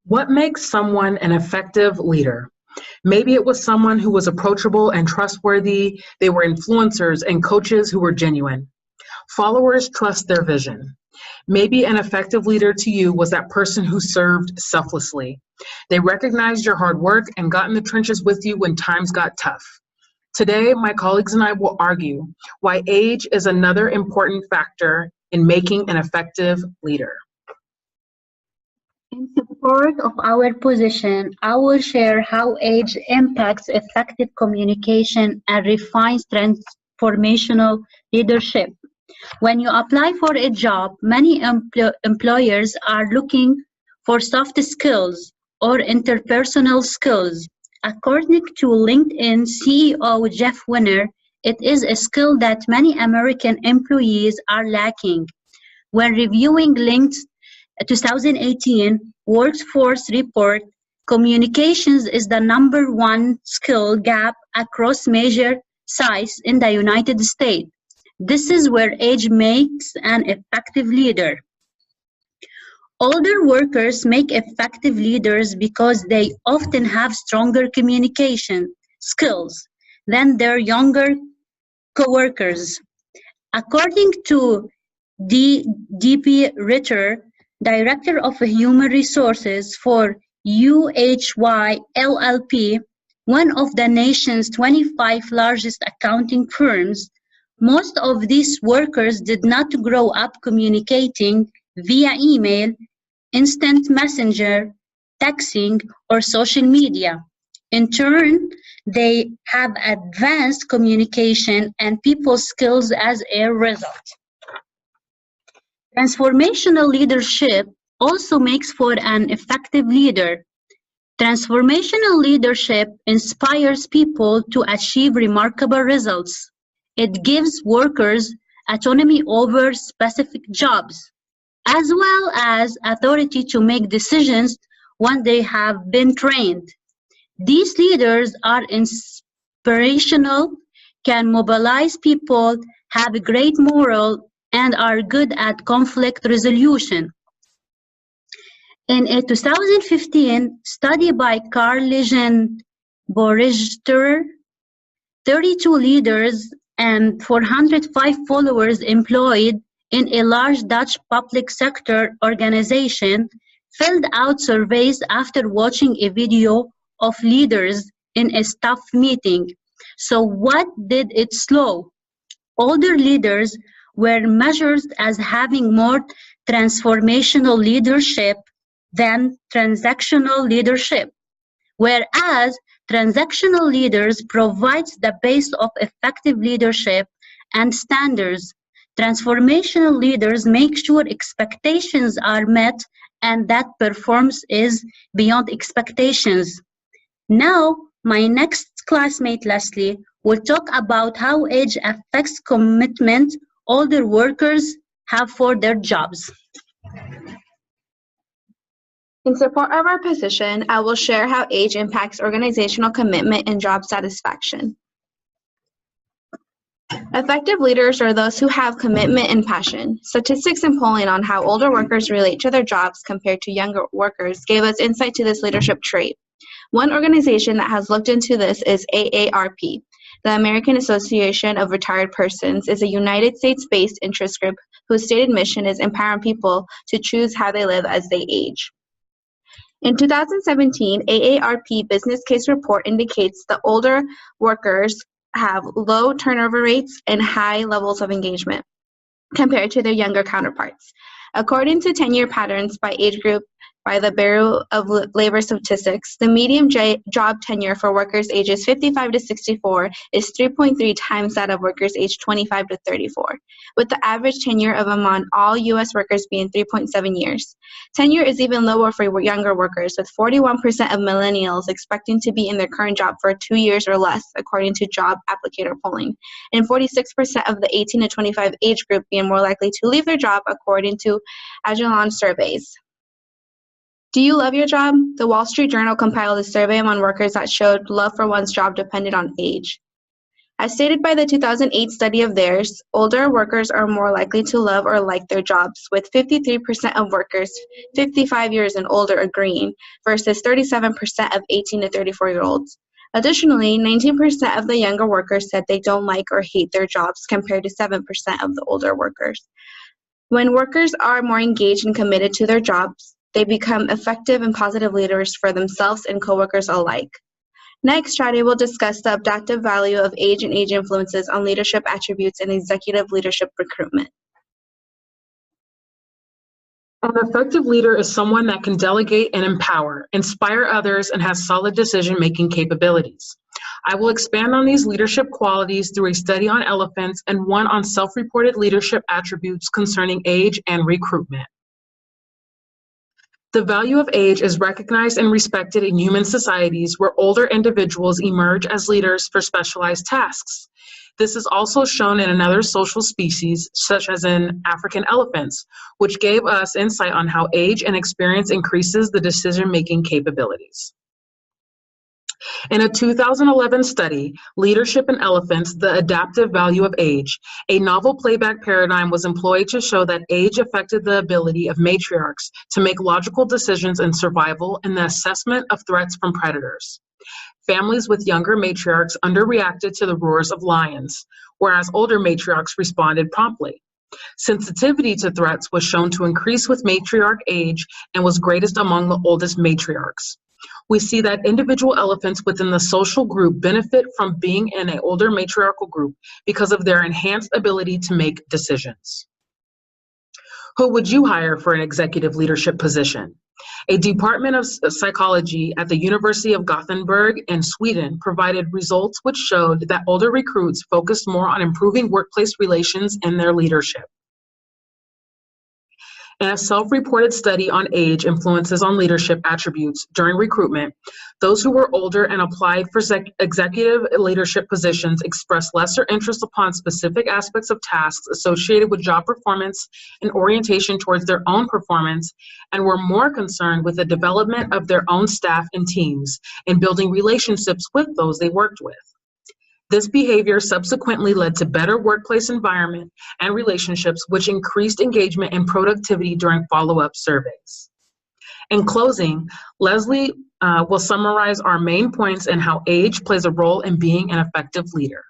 What makes someone an effective leader? Maybe it was someone who was approachable and trustworthy. They were influencers and coaches who were genuine. Followers trust their vision. Maybe an effective leader to you was that person who served selflessly. They recognized your hard work and got in the trenches with you when times got tough. Today, my colleagues and I will argue why age is another important factor in making an effective leader. In support of our position, I will share how age impacts effective communication and refines transformational leadership. When you apply for a job, many employers are looking for soft skills or interpersonal skills. According to LinkedIn CEO Jeff Winner, it is a skill that many American employees are lacking. When reviewing LinkedIn's 2018 Workforce Report, communications is the #1 skill gap across major sites in the United States. This is where age makes an effective leader. Older workers make effective leaders because they often have stronger communication skills than their younger coworkers. According to D.P. Ritter, Director of Human Resources for UHY LLP, one of the nation's 25 largest accounting firms, most of these workers did not grow up communicating via email, instant messenger, texting, or social media. In turn, they have advanced communication and people skills as a result. Transformational leadership also makes for an effective leader. Transformational leadership inspires people to achieve remarkable results. It gives workers autonomy over specific jobs, as well as authority to make decisions when they have been trained. These leaders are inspirational, can mobilize people, have a great moral, and are good at conflict resolution. In a 2015 study by Carl-Legend Borchter, 32 leaders and 405 followers employed in a large Dutch public sector organization filled out surveys after watching a video of leaders in a staff meeting. So what did it slow? Older leaders were measured as having more transformational leadership than transactional leadership, whereas transactional leaders provide the base of effective leadership and standards. Transformational leaders make sure expectations are met and that performance is beyond expectations. Now, my next classmate, Leslie, will talk about how age affects commitment older workers have for their jobs. In support of our position, I will share how age impacts organizational commitment and job satisfaction. Effective leaders are those who have commitment and passion. Statistics and polling on how older workers relate to their jobs compared to younger workers gave us insight to this leadership trait. One organization that has looked into this is AARP. The American Association of Retired Persons is a United States-based interest group whose stated mission is empowering people to choose how they live as they age. In 2017, AARP Business Case Report indicates that older workers have low turnover rates and high levels of engagement compared to their younger counterparts. According to tenure patterns by age group by the Bureau of Labor Statistics, the median job tenure for workers ages 55 to 64 is 3.3 times that of workers aged 25 to 34, with the average tenure of among all U.S. workers being 3.7 years. Tenure is even lower for younger workers, with 41% of millennials expecting to be in their current job for 2 years or less, according to job applicator polling, and 46% of the 18 to 25 age group being more likely to leave their job, according to Agilon surveys. Do you love your job? The Wall Street Journal compiled a survey among workers that showed love for one's job depended on age. As stated by the 2008 study of theirs, older workers are more likely to love or like their jobs, with 53% of workers 55 years and older agreeing, versus 37% of 18 to 34-year-olds. Additionally, 19% of the younger workers said they don't like or hate their jobs, compared to 7% of the older workers. When workers are more engaged and committed to their jobs, they become effective and positive leaders for themselves and coworkers alike. Next, Shadi will discuss the adaptive value of age and age influences on leadership attributes and executive leadership recruitment. An effective leader is someone that can delegate and empower, inspire others, and has solid decision-making capabilities. I will expand on these leadership qualities through a study on elephants and one on self-reported leadership attributes concerning age and recruitment. The value of age is recognized and respected in human societies where older individuals emerge as leaders for specialized tasks. This is also shown in another social species, such as in African elephants, which gave us insight on how age and experience increases the decision-making capabilities. In a 2011 study, Leadership in Elephants, the Adaptive Value of Age, a novel playback paradigm was employed to show that age affected the ability of matriarchs to make logical decisions in survival and the assessment of threats from predators. Families with younger matriarchs underreacted to the roars of lions, whereas older matriarchs responded promptly. Sensitivity to threats was shown to increase with matriarch age and was greatest among the oldest matriarchs. We see that individual elephants within the social group benefit from being in an older matriarchal group because of their enhanced ability to make decisions. Who would you hire for an executive leadership position? A department of psychology at the University of Gothenburg in Sweden provided results which showed that older recruits focused more on improving workplace relations in their leadership. In a self-reported study on age influences on leadership attributes during recruitment, those who were older and applied for executive leadership positions expressed lesser interest upon specific aspects of tasks associated with job performance and orientation towards their own performance, and were more concerned with the development of their own staff and teams and building relationships with those they worked with. This behavior subsequently led to better workplace environment and relationships, which increased engagement and productivity during follow-up surveys. In closing, Leslie will summarize our main points and how age plays a role in being an effective leader.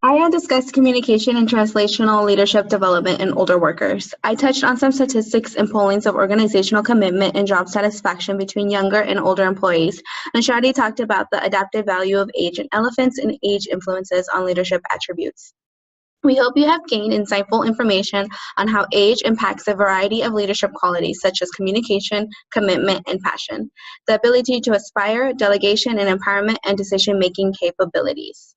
I discussed communication and translational leadership development in older workers. I touched on some statistics and pollings of organizational commitment and job satisfaction between younger and older employees, and Shadi talked about the adaptive value of age in elephants and age influences on leadership attributes. We hope you have gained insightful information on how age impacts a variety of leadership qualities such as communication, commitment, and passion, the ability to aspire, delegation and empowerment, and decision-making capabilities.